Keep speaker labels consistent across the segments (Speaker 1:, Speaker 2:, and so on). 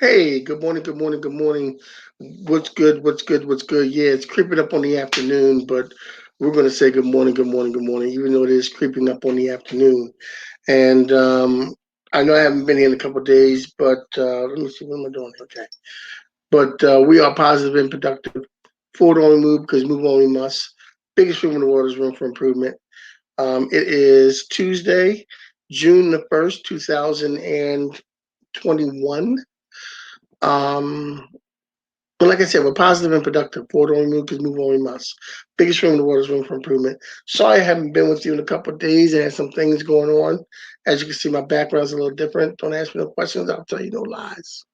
Speaker 1: Hey, good morning, good morning, good morning. What's good? What's good? What's good? Yeah, it's creeping up on the afternoon, but we're going to say good morning, good morning, good morning, even though it is creeping up on the afternoon. And I know I haven't been here in a couple of days, but let me see, what am I doing? Okay. But we are positive and productive. Forward only move because move only must. Biggest room in the world is room for improvement. It is Tuesday, June the 1st, 2021. Um, But like I said, we're positive and productive. Forward only move because move only must. Biggest room in the world is room for improvement. Sorry I haven't been with you in a couple of days. I had some things going on. As you can see, my background's a little different. Don't ask me no questions. I'll tell you no lies.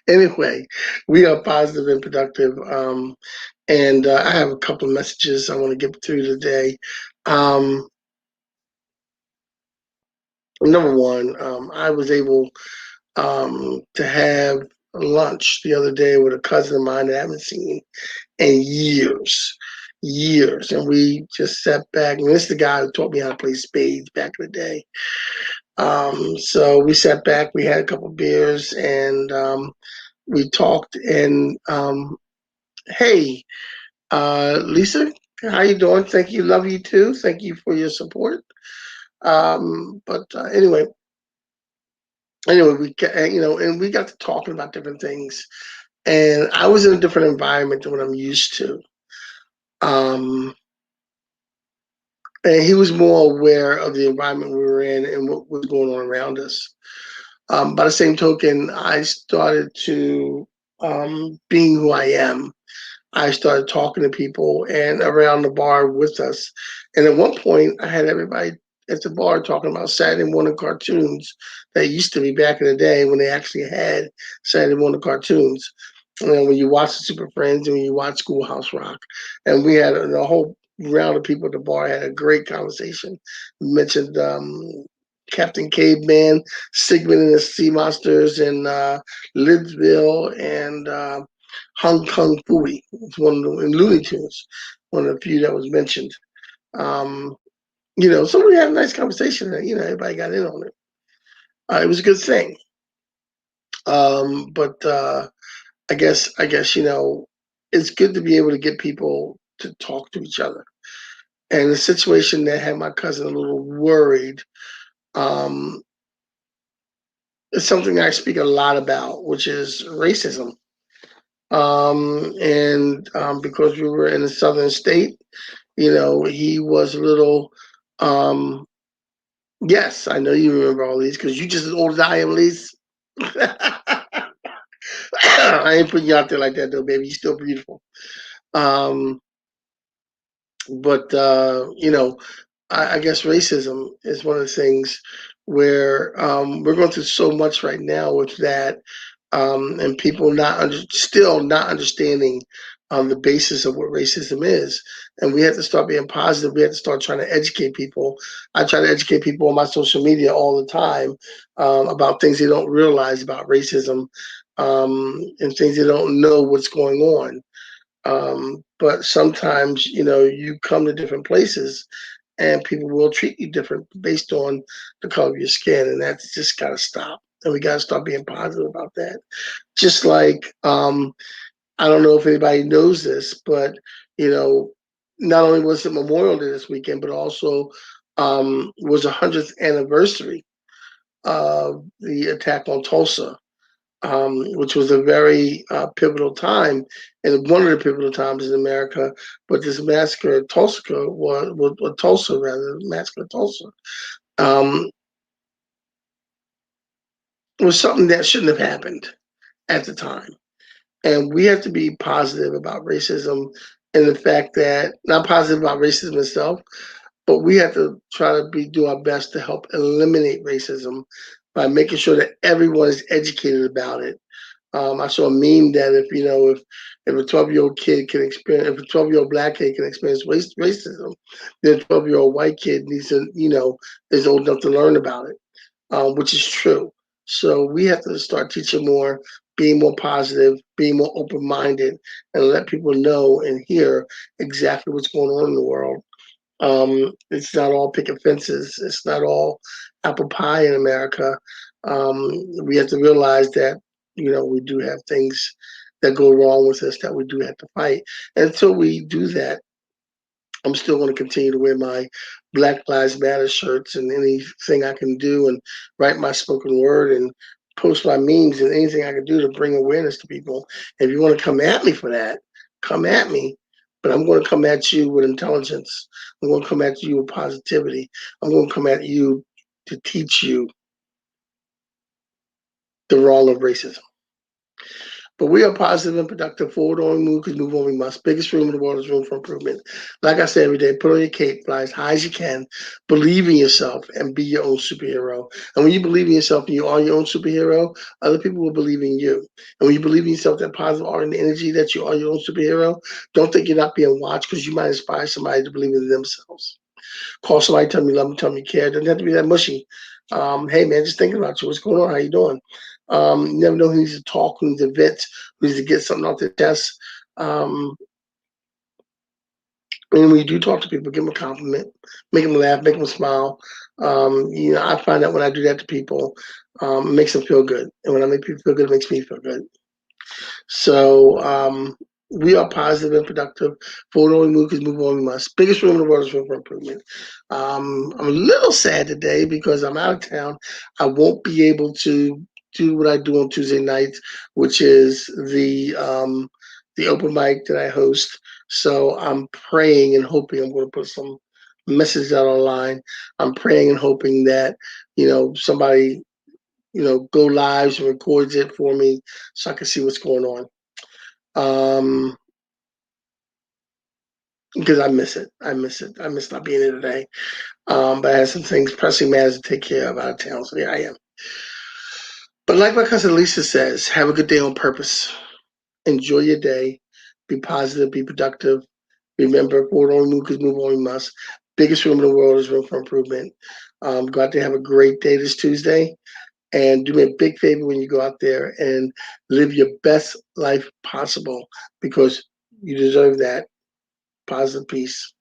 Speaker 1: Anyway, we are positive and productive. And I have a couple of messages I want to get through today. Um, Number one, I was able to have lunch the other day with a cousin of mine that I haven't seen in years. And we just sat back. And this is the guy who taught me how to play spades back in the day. So we sat back, we had a couple of beers, and we talked. And hey, Lisa, how you doing? Thank you. Love you too. Thank you for your support. But anyway, and we got to talking about different things. And I was in a different environment than what I'm used to. Um, and he was more aware of the environment we were in and what was going on around us. By the same token, I started to, being who I am, I started talking to people and around the bar with us. And at one point, I had everybody at the bar talking about Saturday morning cartoons that used to be back in the day when they actually had Saturday morning cartoons. And when you watch the Super Friends and when you watch Schoolhouse Rock, and we had a whole round of people at the bar had a great conversation. We mentioned Captain Caveman, Sigmund and the Sea Monsters, and Lidsville, and Hong Kong Fooey. It's one of the in Looney Tunes, one of the few that was mentioned. Um, so we had a nice conversation, and everybody got in on it. It was a good thing. But I guess it's good to be able to get people to talk to each other. And the situation that had my cousin a little worried um, is something I speak a lot about, which is racism. And because we were in a southern state, he was a little. Um, yes, I know you remember all these because you just as old as I am, Lise. I ain't putting you out there like that though, baby. You're still beautiful. Um, but I guess racism is one of the things where we're going through so much right now with that, and people still not understanding the basis of what racism is. And we have to start being positive. We have to start trying to educate people. I try to educate people on my social media all the time about things they don't realize about racism, and things they don't know what's going on. But sometimes, you come to different places and people will treat you different based on the color of your skin. And that's just got to stop. And we got to start being positive about that. Just like, I don't know if anybody knows this, but, you know, not only was it Memorial Day this weekend, but also was 100th anniversary of the attack on Tulsa, which was a very pivotal time, and one of the pivotal times in America. But this massacre at Tulsa was Tulsa rather, massacre at Tulsa, um, was something that shouldn't have happened at the time. And we have to be positive about racism and the fact that not positive about racism itself, but we have to try to do our best to help eliminate racism by making sure that everyone is educated about it. I saw a meme that if a 12-year-old kid can experience, if a 12-year-old black kid can experience racism, then a 12-year-old white kid needs to, is old enough to learn about it, which is true. So we have to start teaching more, being more positive, being more open-minded, and let people know and hear exactly what's going on in the world. It's not all picket fences. It's not all apple pie in America. We have to realize that, we do have things that go wrong with us that we do have to fight. And until we do that, I'm still going to continue to wear my Black Lives Matter shirts and anything I can do and write my spoken word and post my memes and anything I can do to bring awareness to people. If you want to come at me for that, come at me. But I'm going to come at you with intelligence. I'm going to come at you with positivity. I'm going to come at you to teach you the wrong of racism. But we are positive and productive. Forward on we move because move on we must. Biggest room in the world is room for improvement. Like I said every day, put on your cape, fly as high as you can, believe in yourself, and be your own superhero. And when you believe in yourself and you are your own superhero, other people will believe in you. And when you believe in yourself, that positive art and energy that you are your own superhero, don't think you're not being watched because you might inspire somebody to believe in themselves. Call somebody, tell them you love them, tell them you care. It doesn't have to be that mushy. Hey man, just thinking about you. What's going on? How you doing? You never know who needs to talk, who needs to vent, who needs to get something off their chest. Um, and when you do talk to people, give them a compliment, make them laugh, make them smile. I find that when I do that to people, it makes them feel good. And when I make people feel good, it makes me feel good. So we are positive and productive. Forward on we move because move on we must. Biggest room in the world is room for improvement. I'm a little sad today because I'm out of town. I won't be able to do what I do on Tuesday nights, which is the open mic that I host. So I'm praying and hoping I'm going to put some messages out online. I'm praying and hoping that somebody go lives and records it for me so I can see what's going on. Because I miss it. I miss it. I miss not being here today. But I had some things, pressing matters to take care of out of town. So yeah, I am. But like my cousin Lisa says, have a good day on purpose. Enjoy your day. Be positive. Be productive. Remember, forward only move because move only must. Biggest room in the world is room for improvement. Go out there, have a great day this Tuesday. And do me a big favor when you go out there and live your best life possible because you deserve that. Positive peace.